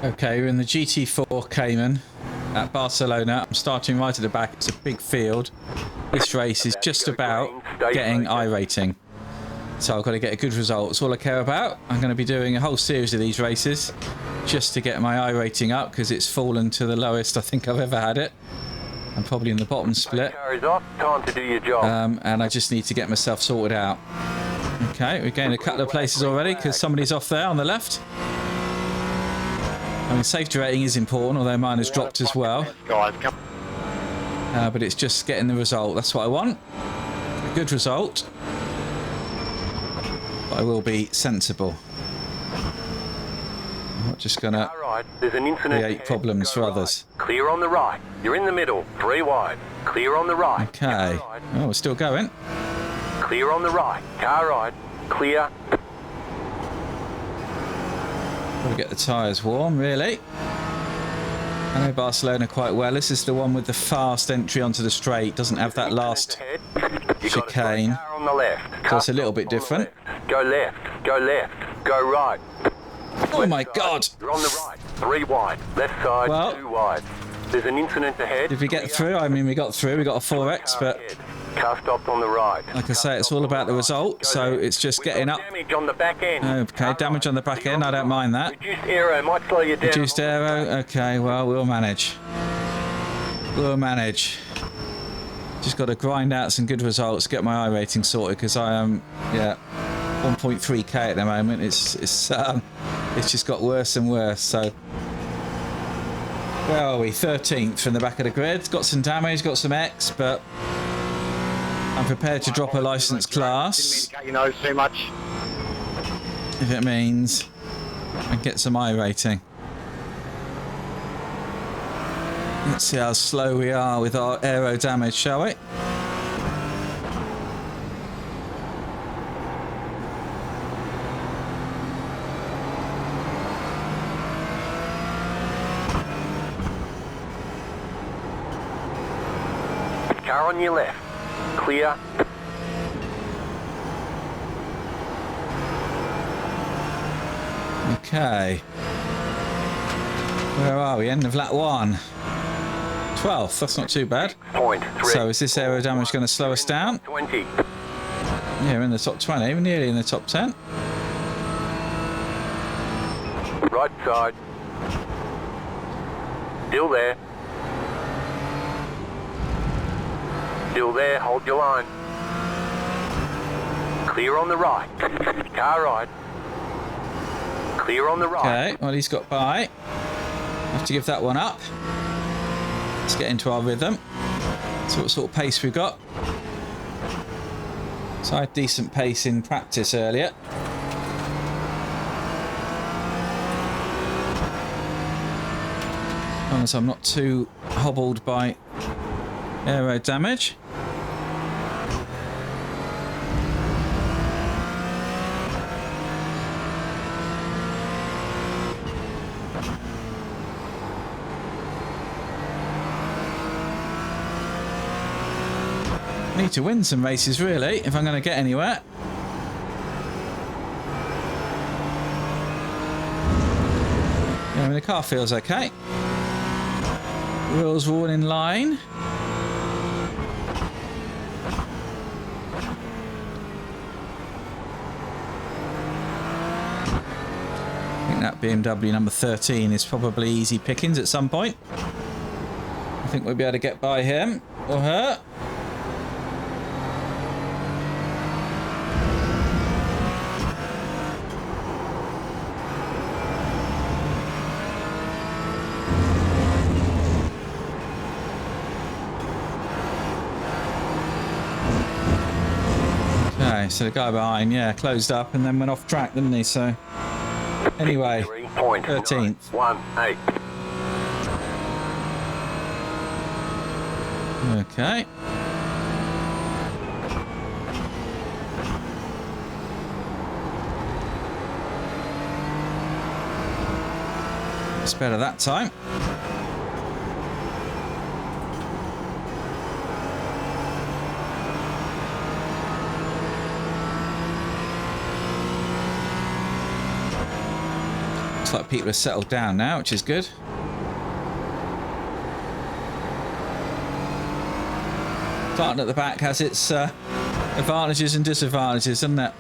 Okay, we're in the GT4 Cayman at Barcelona. I'm starting right at the back. It's a big field. This race is just about getting I rating. So I've got to get a good result. It's all I care about. I'm going to be doing a whole series of these races just to get my I rating up because it's fallen to the lowest I think I've ever had it. I'm probably in the bottom split. Time to do your job. And I just need to get myself sorted out. Okay, we're getting a couple of places already because somebody's off there on the left. I mean, safety rating is important, although mine has dropped as well. But it's just getting the result. That's what I want. A good result. But I will be sensible. I'm not just going to create problems for others. Clear on the right. You're in the middle. 3 wide. Clear on the right. Okay. Oh, we're still going. Clear on the right. Car right. Clear. Got to get the tyres warm, really. I know Barcelona quite well. This is the one with the fast entry onto the straight. Doesn't have that last chicane. So it's a little bit different. Go left. Go left. Go right. Oh my God! You're on the right. 3 wide. Left side. Well, 2 wide. There's an incident ahead. Did we get through? I mean, we got through. We got a 4X, but car stopped on the right. like I say, it's all about the result. So it's just getting up. Damage on the back end. Okay, damage on the back end. I don't mind that. Reduced aero might slow you down. Reduced aero. Okay, well, we'll manage. We'll manage. Just got to grind out some good results, get my I rating sorted because I am, 1.3k at the moment. It's just got worse and worse. So where are we? 13th from the back of the grid. Got some damage, got some X, but I'm prepared to drop a license class. You know too much. If it means I get some I rating. Let's see how slow we are with our aero damage, shall we? Car on your left. Clear. Okay. Where are we? End of lap 1. 12th. That's not too bad. So is this aero damage going to slow us down? 20. Yeah, we're in the top 20. We're nearly in the top 10. Right side. Still there. Still there. Hold your line. Clear on the right. Car right. Clear on the right. Okay, well, he's got by. Have to give that one up. Let's get into our rhythm. See what sort of pace we've got. So I had decent pace in practice earlier. As long as I'm not too hobbled by aero damage. Need to win some races really if I'm going to get anywhere. Yeah, I mean, the car feels okay. Wheels are all in line. I think that BMW number 13 is probably easy pickings at some point. I think we'll be able to get by him or her. So the guy behind, closed up and then went off track, didn't he? So anyway, 13th. 1-8. Okay. It's better that time. Looks like people have settled down now, which is good. Starting at the back has its advantages and disadvantages, doesn't it?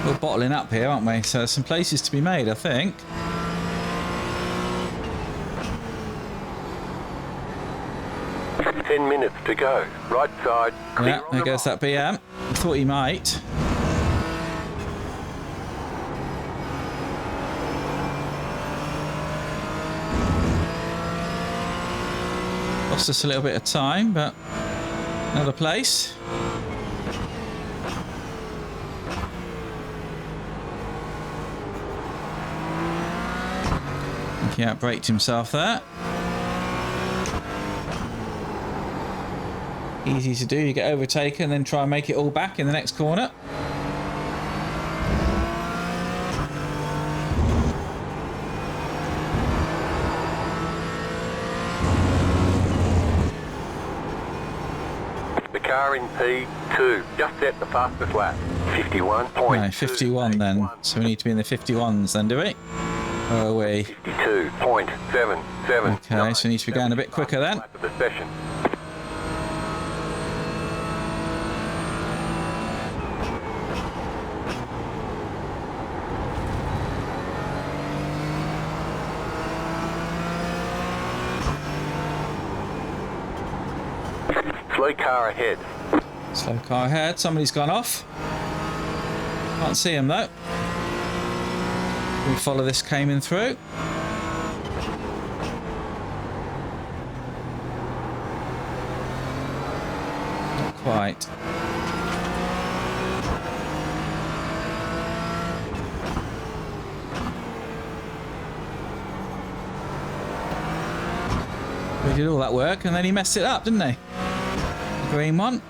We're bottling up here, aren't we? So there's some places to be made, I think. Minutes to go. Right side. Clear. Yeah, there goes that BM. I thought he might. Lost us a little bit of time, but another place. I think he outbraked himself there. Easy to do. You get overtaken, then try and make it all back in the next corner. The car in P2 just set the fastest lap. 51.2. No, 51 then. So we need to be in the 51s then, do we? Where are we? 52.77. Okay, so we need to be going a bit quicker then. Lap of the session. Slow car ahead. Slow car ahead. Somebody's gone off. Can't see him though. We follow this Cayman through. Not quite. We did all that work and then he messed it up, didn't he? The green one.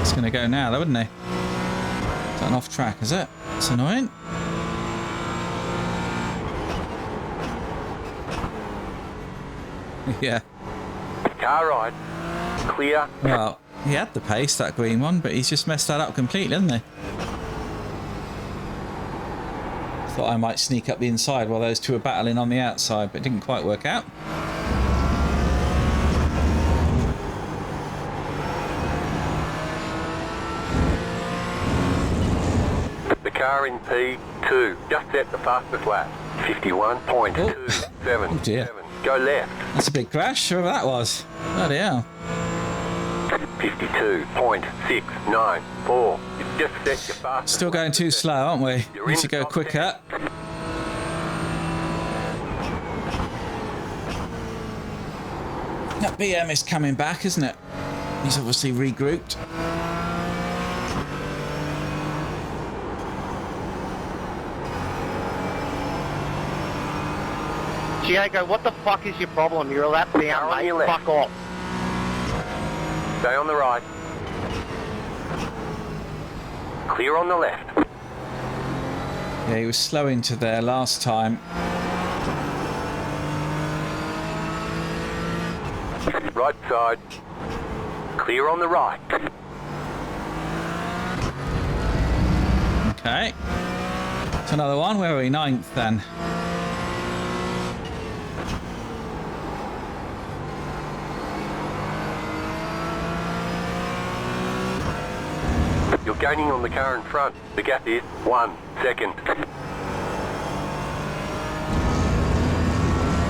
It's going to go now though, wouldn't he? Is that an off track, is it? It's annoying. Yeah. Car right. Clear. Well, he had the pace, that green one, but he's just messed that up completely, hasn't he? Thought I might sneak up the inside while those two are battling on the outside, but it didn't quite work out. The car in P2 just set the fastest lap. 51.277. Oh dear. Go left. That's a big crash, whoever that was. Bloody hell. 52.694. Just set your fastest. Still going too slow, aren't we? You're Need in to go top quicker. That BM is coming back, isn't it? He's obviously regrouped. Diego, what the fuck is your problem? You're a lap Car down, on mate. your left. Fuck off. Stay on the right. Clear on the left. Yeah, he was slow into there last time. Right side. Clear on the right. Okay. It's another one. Where are we? 9th then. You're gaining on the car in front. The gap is 1 second.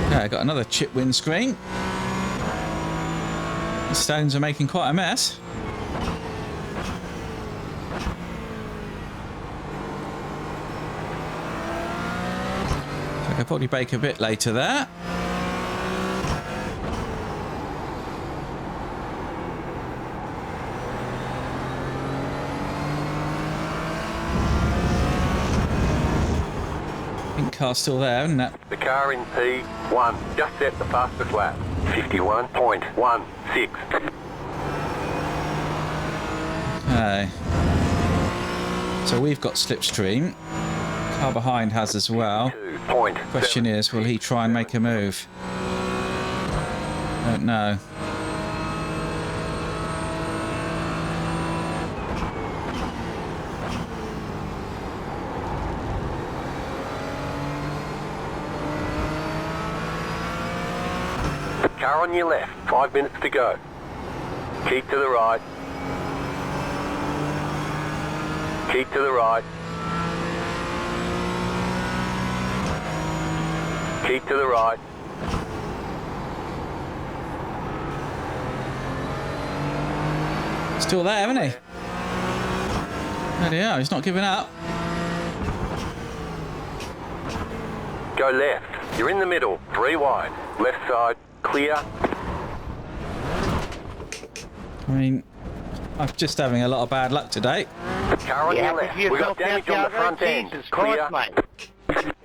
Okay, I got another chip windscreen. The stones are making quite a mess. So I could probably bake a bit later there. Pink car's still there, isn't it? The car in P1 just set the fastest lap. 51.16. Okay. So we've got slipstream. Car behind has as well. Question is, will he try and make a move? Don't know. Car on your left, 5 minutes to go. Keep to the right. Keep to the right. Keep to the right. Still there, isn't he? Bloody hell, he's not giving up. Go left. You're in the middle. 3 wide. Left side. Clear. I mean, I'm just having a lot of bad luck today. Car on your left. We've got damage on the front end. Jesus Clear. Christ, mate.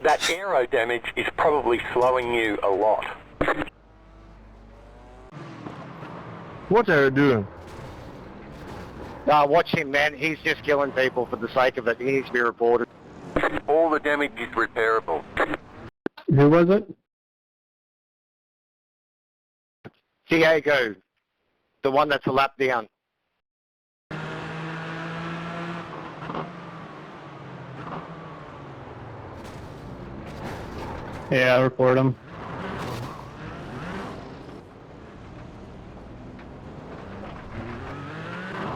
That aero damage is probably slowing you a lot. What are you doing? Watch him, man. He's just killing people for the sake of it. He needs to be reported. All the damage is repairable. Who was it? Diego, the one that's a lap down. Yeah, I'll report him.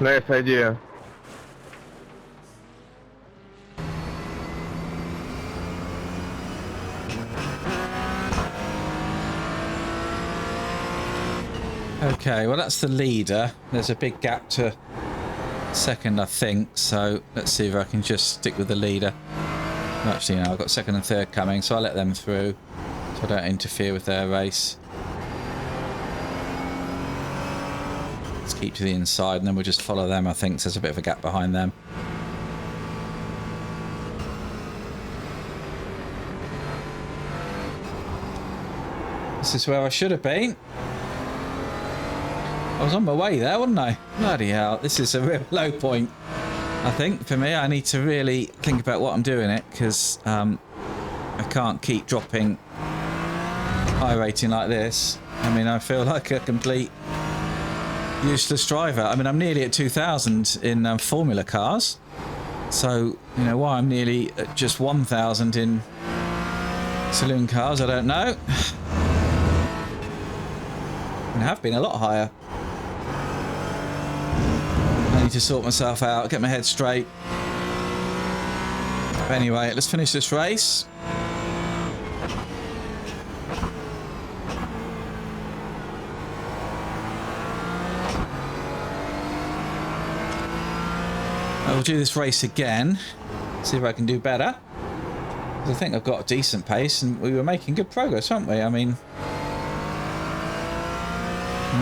Nice idea. Okay, well that's the leader. There's a big gap to second, I think. So let's see if I can just stick with the leader. Actually, no, I've got second and third coming, so I'll let them through so I don't interfere with their race. Let's keep to the inside and then we'll just follow them, I think, so there's a bit of a gap behind them. This is where I should have been. I was on my way there, wasn't I? Bloody hell, this is a real low point. I think for me, I need to really think about what I'm doing it, because I can't keep dropping high rating like this. I mean, I feel like a complete useless driver. I mean, I'm nearly at 2,000 in Formula cars. So, you know, why I'm nearly at just 1,000 in saloon cars, I don't know. I have been a lot higher. I need to sort myself out, get my head straight. But anyway, let's finish this race. I'll do this race again, see if I can do better. 'Cause I think I've got a decent pace and we were making good progress, weren't we? I mean,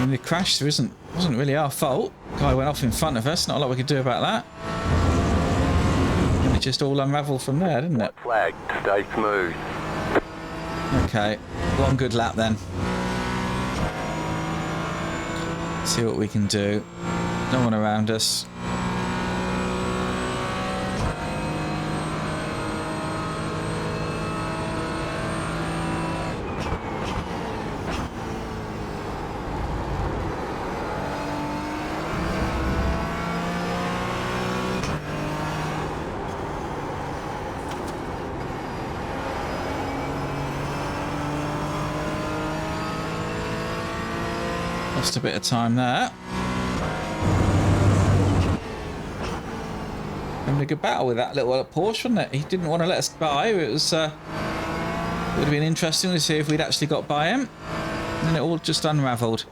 the crash wasn't really our fault. Guy went off in front of us, not a lot we could do about that. And it just all unravelled from there, didn't it? Flag, stay smooth. Okay, one good lap then. See what we can do. No one around us. Lost a bit of time there. Having a good battle with that little Porsche, wasn't it? He didn't want to let us by. It was would have been interesting to see if we'd actually got by him. And then it all just unravelled.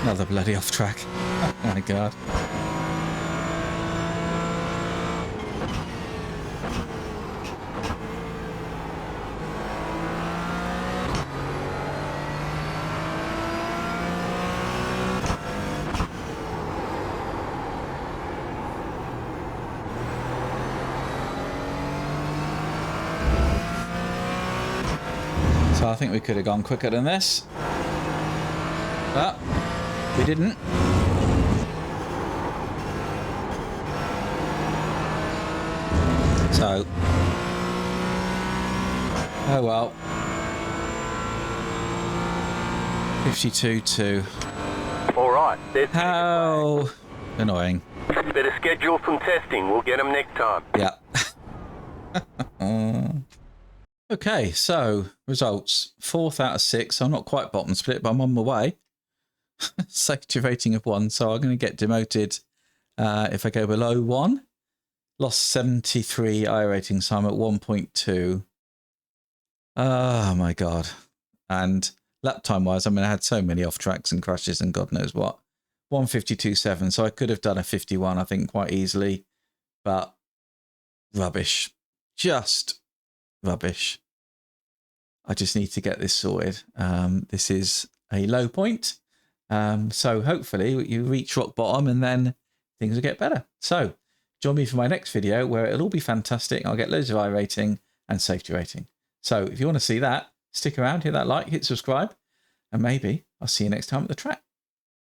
Another bloody off track. Oh my god. So I think we could have gone quicker than this. But we didn't. So, oh well. 52-2. All right, there's How annoying. better schedule some testing. We'll get them next time. Yeah. Okay, so results. 4th out of 6. I'm not quite bottom split, but I'm on my way. Safety rating of 1, so I'm going to get demoted if I go below 1. Lost 73 I rating, so I'm at 1.2. Oh my god. And lap time wise, I mean, I had so many off tracks and crashes and God knows what. 152.7, so I could have done a 51, I think, quite easily. But rubbish. Just rubbish. I just need to get this sorted. This is a low point. So hopefully you reach rock bottom and then things will get better. So join me for my next video where it'll all be fantastic. I'll get loads of I rating and safety rating. So if you want to see that, stick around, hit that like, hit subscribe, and maybe I'll see you next time at the track.